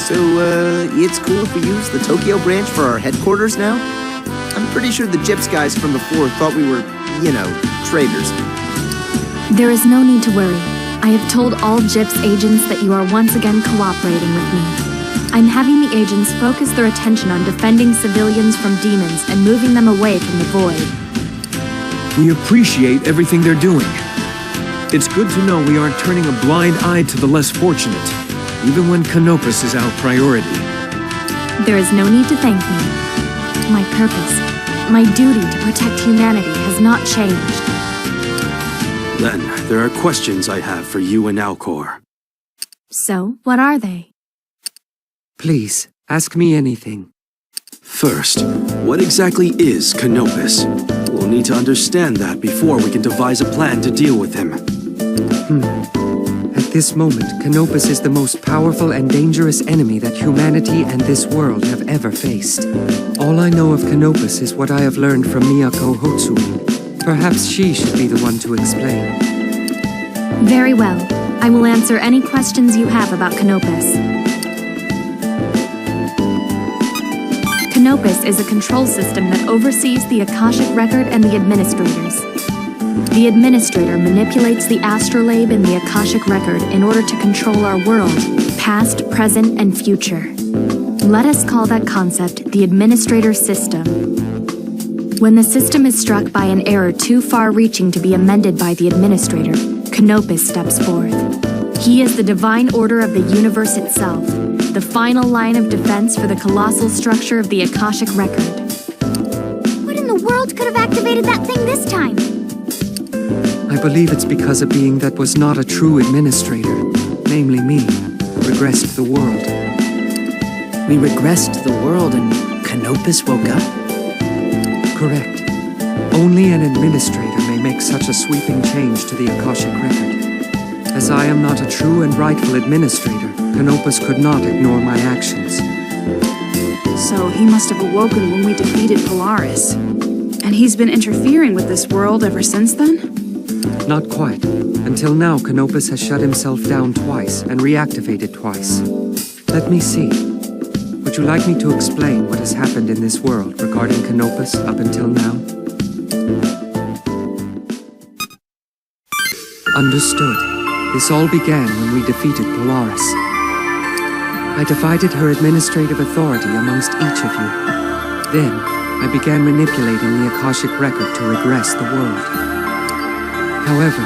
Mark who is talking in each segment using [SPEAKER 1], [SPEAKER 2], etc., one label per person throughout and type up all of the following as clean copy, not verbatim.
[SPEAKER 1] So, it's cool if we use the Tokyo branch for our headquarters now? I'm pretty sure the Gyps guys from before thought we were, you know, traitors.
[SPEAKER 2] There is no need to worry. I have told all Gyps agents that you are once again cooperating with me. I'm having the agents focus their attention on defending civilians from demons and moving them away from the void.
[SPEAKER 3] We appreciate everything they're doing. It's good to know we aren't turning a blind eye to the less fortunate, even when Canopus is our priority.
[SPEAKER 2] There is no need to thank me. My purpose, my duty to protect humanity has not changed.
[SPEAKER 4] Then, there are questions I have for you and Alcor.
[SPEAKER 2] So, what are they?
[SPEAKER 5] Please, ask me anything.
[SPEAKER 4] First, what exactly is Canopus? We'll need to understand that before we can devise a plan to deal with him.
[SPEAKER 5] At this moment, Canopus is the most powerful and dangerous enemy that humanity and this world have ever faced. All I know of Canopus is what I have learned from Miyako Hotsui. Perhaps she should be the one to explain.
[SPEAKER 2] Very well. I will answer any questions you have about Canopus. Canopus is a control system that oversees the Akashic Record and the administrators. The administrator manipulates the astrolabe and the Akashic Record in order to control our world, past, present, and future. Let us call that concept the administrator system. When the system is struck by an error too far-reaching to be amended by the administrator, Canopus steps forth. He is the divine order of the universe itself, the final line of defense for the colossal structure of the Akashic Record.
[SPEAKER 6] What in the world could have activated that thing this time?
[SPEAKER 5] I believe it's because a being that was not a true administrator, namely me, regressed the world.
[SPEAKER 1] We regressed the world and Canopus woke up?
[SPEAKER 5] Correct. Only an administrator may make such a sweeping change to the Akashic Record. As I am not a true and rightful administrator, Canopus could not ignore my actions.
[SPEAKER 7] So he must have awoken when we defeated Polaris. And he's been interfering with this world ever since then?
[SPEAKER 5] Not quite. Until now, Canopus has shut himself down twice and reactivated twice. Let me see. Would you like me to explain what has happened in this world regarding Canopus up until now? Understood. This all began when we defeated Polaris. I divided her administrative authority amongst each of you. Then, I began manipulating the Akashic Record to regress the world. However,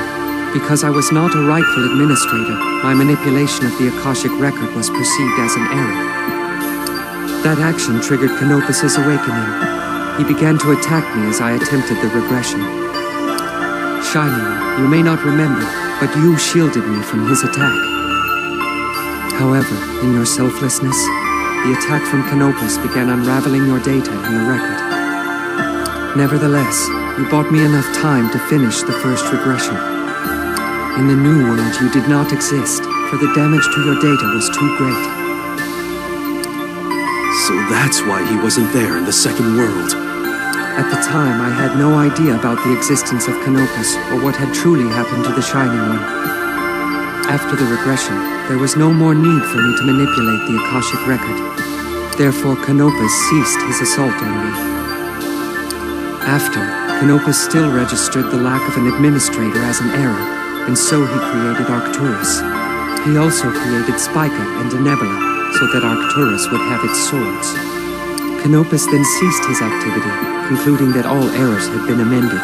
[SPEAKER 5] because I was not a rightful administrator, my manipulation of the Akashic Record was perceived as an error. That action triggered Canopus's awakening. He began to attack me as I attempted the regression. Shining, you may not remember, but you shielded me from his attack. However, in your selflessness, the attack from Canopus began unraveling your data in the record. Nevertheless, you bought me enough time to finish the first regression. In the new world, you did not exist, for the damage to your data was too great.
[SPEAKER 4] So that's why he wasn't there in the second world.
[SPEAKER 5] At the time, I had no idea about the existence of Canopus or what had truly happened to the Shining One. After the regression, there was no more need for me to manipulate the Akashic Record. Therefore, Canopus ceased his assault on me. After, Canopus still registered the lack of an administrator as an error, and so he created Arcturus. He also created Spica and Denebula, so that Arcturus would have its swords. Canopus then ceased his activity, concluding that all errors had been amended.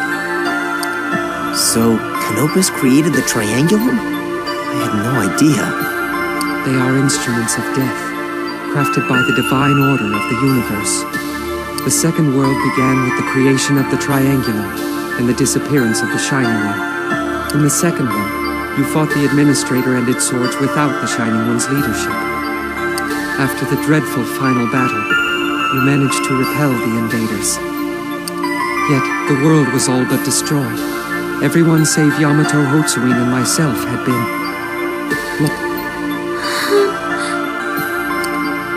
[SPEAKER 1] So, Canopus created the Triangulum? I had no idea.
[SPEAKER 5] They are instruments of death, crafted by the divine order of the universe. The second world began with the creation of the Triangulum and the disappearance of the Shining One. In the second one, you fought the Administrator and its swords without the Shining One's leadership. After the dreadful final battle, you managed to repel the invaders. Yet, the world was all but destroyed. Everyone save Yamato Hotsuin and myself had been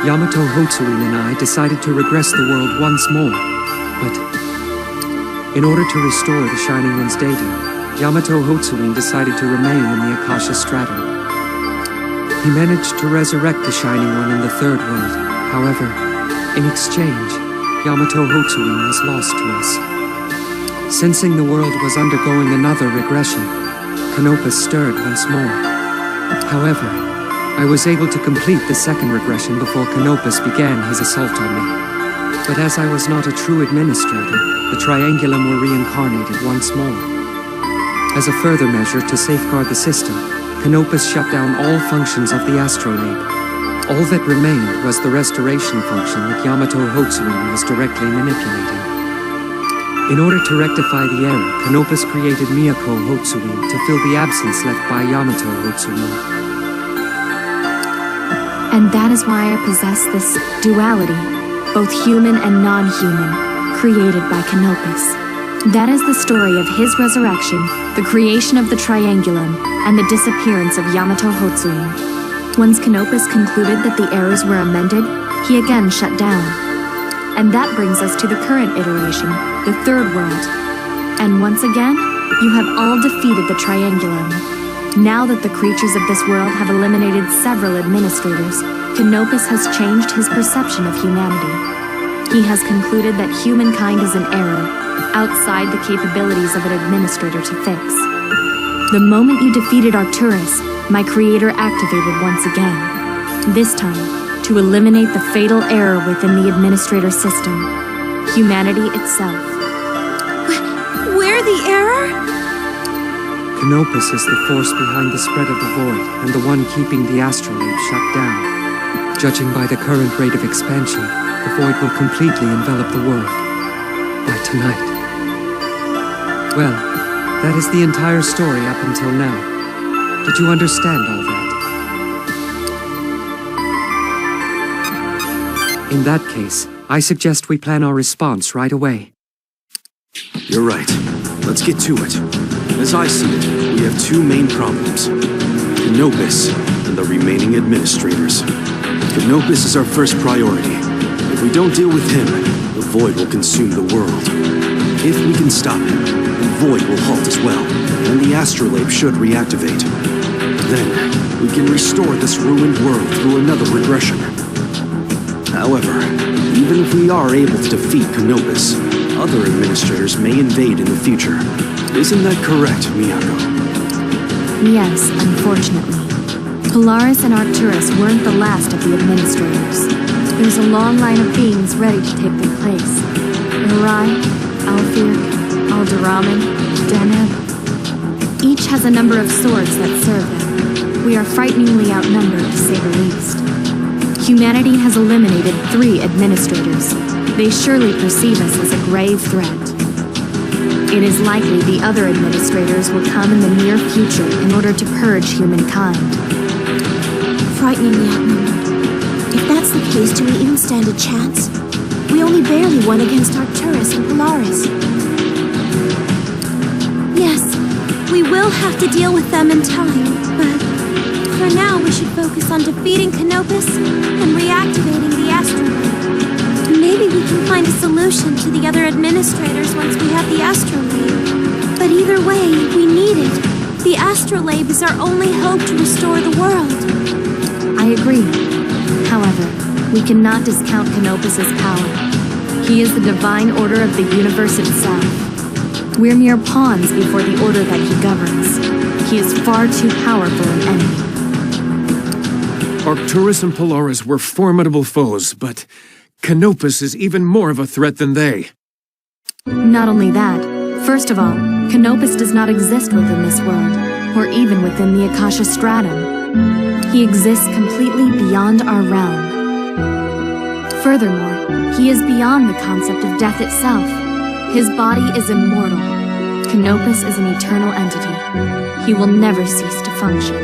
[SPEAKER 5] Yamato Hotsuin and I decided to regress the world once more, but in order to restore the Shining One's data, Yamato Hotsuin decided to remain in the Akasha Stratum. He managed to resurrect the Shining One in the Third World. However, in exchange, Yamato Hotsuin was lost to us. Sensing the world was undergoing another regression, Canopus stirred once more. However, I was able to complete the second regression before Canopus began his assault on me. But as I was not a true administrator, the Triangulum were reincarnated once more. As a further measure to safeguard the system, Canopus shut down all functions of the astrolabe. All that remained was the restoration function that Yamato Hotsuin was directly manipulating. In order to rectify the error, Canopus created Miyako Hotsuin to fill the absence left by Yamato Hotsuin.
[SPEAKER 2] And that is why I possess this duality, both human and non-human, created by Canopus. That is the story of his resurrection, the creation of the Triangulum, and the disappearance of Yamato Hotsuin. Once Canopus concluded that the errors were amended, he again shut down. And that brings us to the current iteration, the Third World. And once again, you have all defeated the Triangulum. Now that the creatures of this world have eliminated several administrators, Canopus has changed his perception of humanity. He has concluded that humankind is an error, outside the capabilities of an administrator to fix. The moment you defeated Arcturus, my creator activated once again. This time, to eliminate the fatal error within the administrator system, humanity itself.
[SPEAKER 6] Where the error?
[SPEAKER 5] Canopus is the force behind the spread of the void and the one keeping the astrolabe shut down. Judging by the current rate of expansion, the void will completely envelop the world by tonight. Well, that is the entire story up until now. Did you understand all that? In that case, I suggest we plan our response right away.
[SPEAKER 4] You're right. Let's get to it. As I see it, we have two main problems. Canopus and the remaining administrators. Canopus is our first priority. If we don't deal with him, the void will consume the world. If we can stop him, the void will halt as well, and the astrolabe should reactivate. Then, we can restore this ruined world through another regression. However, even if we are able to defeat Canopus, other administrators may invade in the future. Isn't that correct, Miyako?
[SPEAKER 2] Yes, unfortunately. Polaris and Arcturus weren't the last of the administrators. There's a long line of beings ready to take their place. Mirai, Alfir, Alderamin, Deneb. Each has a number of swords that serve them. We are frighteningly outnumbered, to say the least. Humanity has eliminated 3 administrators. They surely perceive us as a grave threat. It is likely the other administrators will come in the near future in order to purge humankind.
[SPEAKER 6] Frighteningly outnumbered. If that's the case, do we even stand a chance? We only barely won against Arcturus and Polaris. Yes, we will have to deal with them in time, but for now we should focus on defeating Canopus and reactivating the astrolabe. Maybe we can find a solution to the other administrators once we have the astrolabe. But either way, we need it. The astrolabe is our only hope to restore the world.
[SPEAKER 2] I agree. However, we cannot discount Canopus's power. He is the divine order of the universe itself. We're mere pawns before the order that he governs. He is far too powerful an enemy.
[SPEAKER 3] Arcturus and Polaris were formidable foes, but Canopus is even more of a threat than they.
[SPEAKER 2] Not only that, first of all, Canopus does not exist within this world, or even within the Akasha stratum. He exists completely beyond our realm. Furthermore, he is beyond the concept of death itself. His body is immortal. Canopus is an eternal entity. He will never cease to function.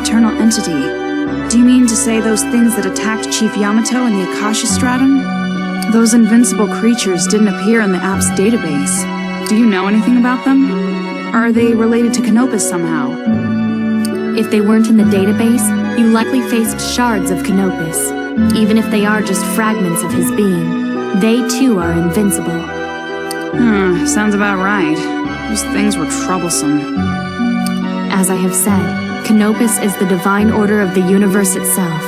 [SPEAKER 7] Eternal entity? Do you mean to say those things that attacked Chief Yamato in the Akasha stratum? Those invincible creatures didn't appear in the app's database. Do you know anything about them? Are they related to Canopus somehow?
[SPEAKER 2] If they weren't in the database, you likely faced shards of Canopus. Even if they are just fragments of his being, they too are invincible.
[SPEAKER 7] Sounds about right. Those things were troublesome.
[SPEAKER 2] As I have said, Canopus is the divine order of the universe itself.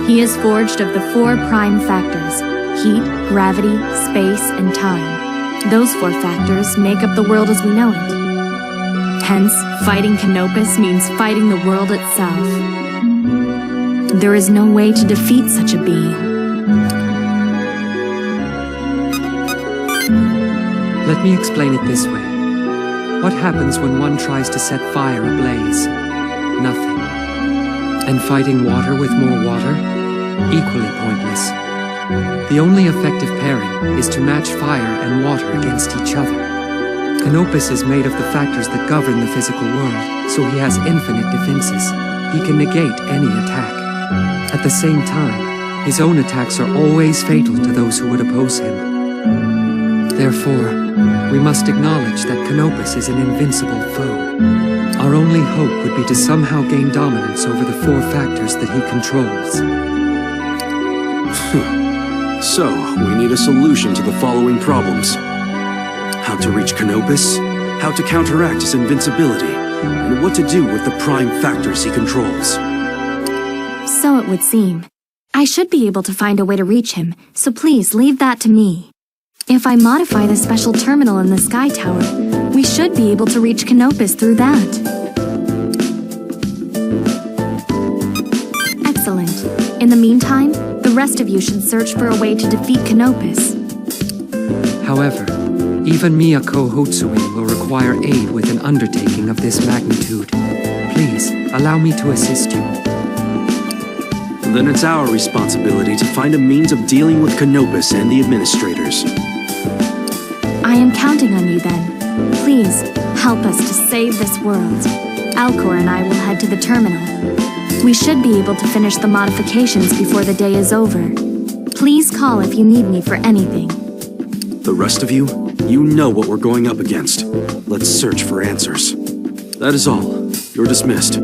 [SPEAKER 2] He is forged of the 4 prime factors: heat, gravity, space, and time. Those 4 factors make up the world as we know it. Hence, fighting Canopus means fighting the world itself. There is no way to defeat such a being.
[SPEAKER 5] Let me explain it this way. What happens when one tries to set fire ablaze? Nothing. And fighting water with more water? Equally pointless. The only effective pairing is to match fire and water against each other. Canopus is made of the factors that govern the physical world, so he has infinite defenses. He can negate any attack. At the same time, his own attacks are always fatal to those who would oppose him. Therefore, we must acknowledge that Canopus is an invincible foe. Our only hope would be to somehow gain dominance over the 4 factors that he controls.
[SPEAKER 4] So, we need a solution to the following problems. How to reach Canopus, how to counteract his invincibility, and what to do with the prime factors he controls.
[SPEAKER 2] So it would seem. I should be able to find a way to reach him, so please leave that to me. If I modify the special terminal in the Sky Tower, we should be able to reach Canopus through that. Excellent. In the meantime, the rest of you should search for a way to defeat Canopus.
[SPEAKER 5] However, even Miyako Hotsuin will require aid with an undertaking of this magnitude. Please, allow me to assist you.
[SPEAKER 4] Then it's our responsibility to find a means of dealing with Canopus and the administrators.
[SPEAKER 2] I am counting on you then. Please, help us to save this world. Alcor and I will head to the terminal. We should be able to finish the modifications before the day is over. Please call if you need me for anything.
[SPEAKER 4] The rest of you, you know what we're going up against. Let's search for answers. That is all. You're dismissed.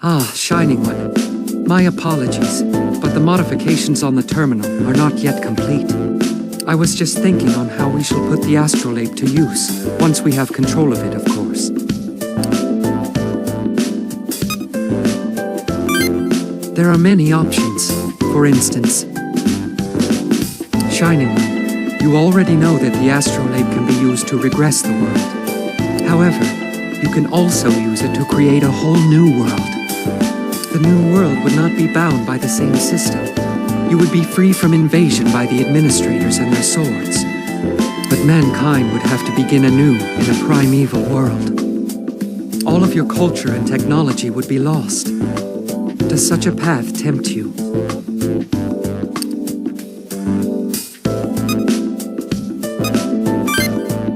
[SPEAKER 5] Ah, Shining One. My apologies, but the modifications on the terminal are not yet complete. I was just thinking on how we shall put the astrolabe to use, once we have control of it, of course. There are many options. For instance, Shining One, you already know that the astrolabe can be used to regress the world. However, you can also use it to create a whole new world. The new world would not be bound by the same system. You would be free from invasion by the administrators and their swords. But mankind would have to begin anew in a primeval world. All of your culture and technology would be lost. Does such a path tempt you?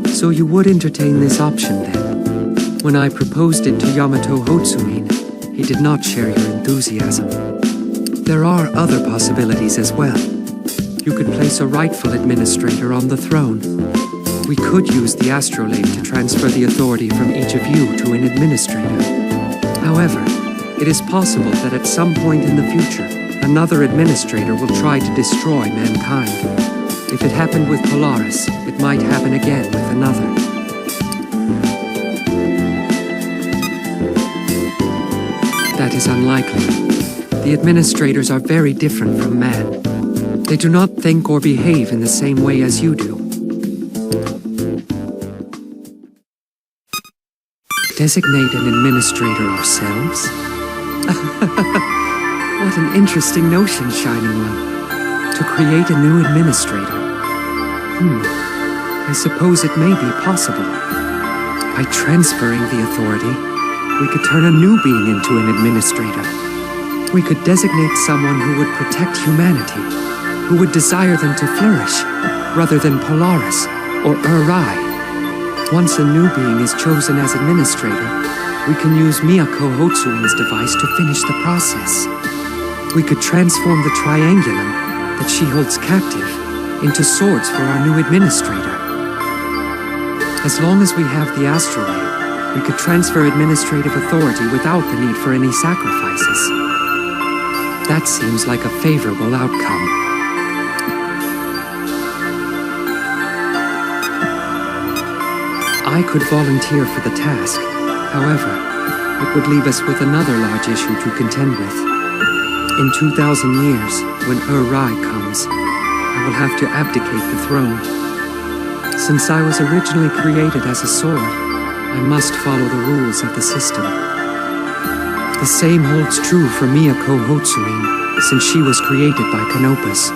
[SPEAKER 5] So you would entertain this option then? When I proposed it to Yamato Hotsuin, he did not share your enthusiasm. There are other possibilities as well. You could place a rightful administrator on the throne. We could use the astrolabe to transfer the authority from each of you to an administrator. However, it is possible that at some point in the future, another administrator will try to destroy mankind. If it happened with Polaris, it might happen again with another. That is unlikely. The administrators are very different from man. They do not think or behave in the same way as you do. Designate an administrator ourselves? What an interesting notion, Shining One. To create a new administrator. I suppose it may be possible. By transferring the authority, we could turn a new being into an administrator. We could designate someone who would protect humanity, who would desire them to flourish, rather than Polaris or Uri. Once a new being is chosen as administrator, we can use Miyako Hotsuin's device to finish the process. We could transform the triangulum that she holds captive into swords for our new administrator. As long as we have the astrolabe, we could transfer administrative authority without the need for any sacrifices. That seems like a favorable outcome. I could volunteer for the task. However, it would leave us with another large issue to contend with. In 2,000 years, when Rai comes, I will have to abdicate the throne. Since I was originally created as a sword, I must follow the rules of the system. The same holds true for Miyako Hotsuin, since she was created by Canopus.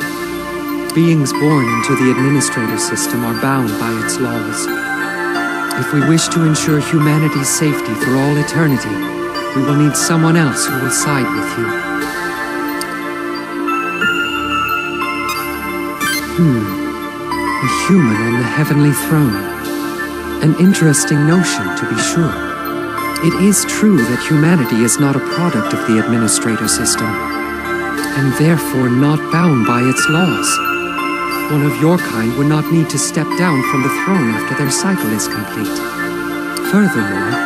[SPEAKER 5] Beings born into the administrator system are bound by its laws. If we wish to ensure humanity's safety for all eternity, we will need someone else who will side with you. A human on the heavenly throne. An interesting notion, to be sure. It is true that humanity is not a product of the administrator system, and therefore not bound by its laws. One of your kind would not need to step down from the throne after their cycle is complete. Furthermore,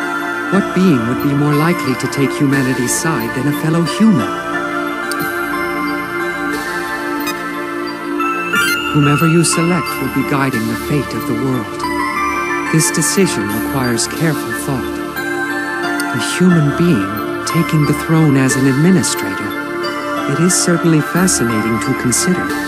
[SPEAKER 5] what being would be more likely to take humanity's side than a fellow human? Whomever you select will be guiding the fate of the world. This decision requires careful thought. A human being taking the throne as an administrator. It is certainly fascinating to consider.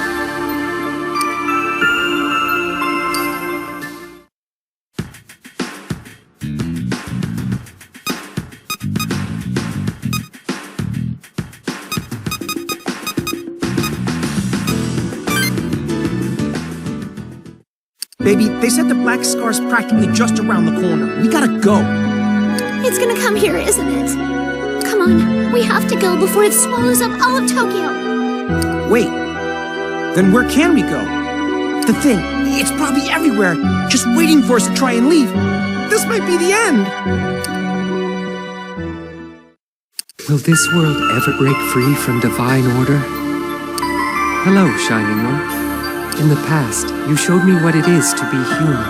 [SPEAKER 8] Baby, they said the Black Scar's practically just around the corner. We gotta go.
[SPEAKER 6] It's gonna come here, isn't it? Come on, we have to go before it swallows up all of Tokyo.
[SPEAKER 8] Wait, then where can we go? The thing, it's probably everywhere, just waiting for us to try and leave. This might be the end.
[SPEAKER 5] Will this world ever break free from divine order? Hello, Shining One. In the past, you showed me what it is to be human.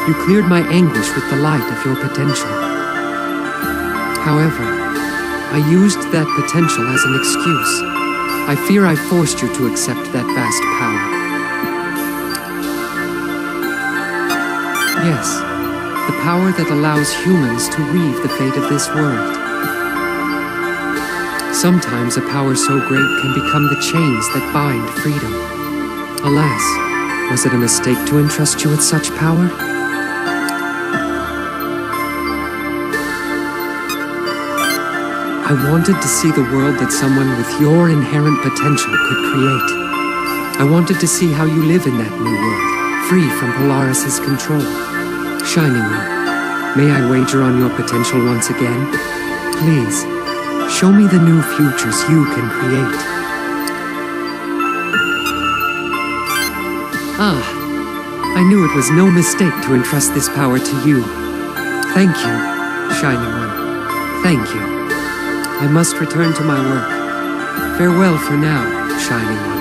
[SPEAKER 5] You cleared my anguish with the light of your potential. However, I used that potential as an excuse. I fear I forced you to accept that vast power. Yes, the power that allows humans to weave the fate of this world. Sometimes a power so great can become the chains that bind freedom. Alas, was it a mistake to entrust you with such power? I wanted to see the world that someone with your inherent potential could create. I wanted to see how you live in that new world, free from Polaris's control. Shining One, may I wager on your potential once again? Please, show me the new futures you can create. I knew it was no mistake to entrust this power to you. Thank you, Shining One. Thank you. I must return to my work. Farewell for now, Shining One.